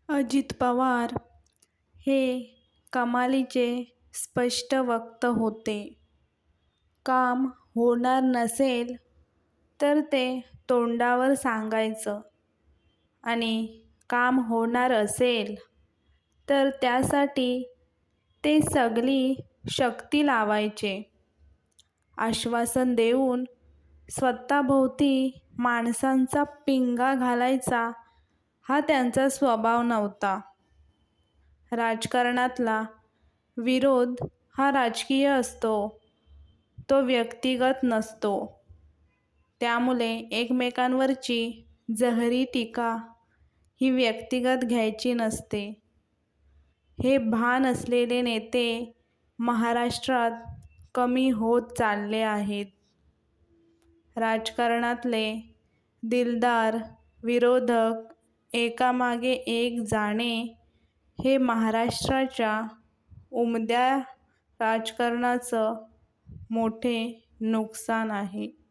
अजित पवार हे कमालीचे स्पष्ट वक्ते होते. काम होणार नसेल तर ते तोंडावर सांगायचं आणि काम होणार असेल तर त्यासाठी ते सगळी शक्ती लावायचे. आश्वासन देऊन स्वतःभोवती माणसांचा पिंगा घालायचा हा त्यांचा स्वभाव नव्हता. राजकारणातला विरोध हा राजकीय असतो, तो व्यक्तिगत नसतो. त्यामुळे एकमेकांवरची जहरी टीका ही व्यक्तिगत घ्यायची नसते. हे भान असलेले नेते महाराष्ट्रात कमी होत चालले आहेत. राजकारणातले दिलदार विरोधक एकामागे एक जाणे हे महाराष्ट्राच्या उमद्या राजकारणाचं मोठे नुकसान आहे.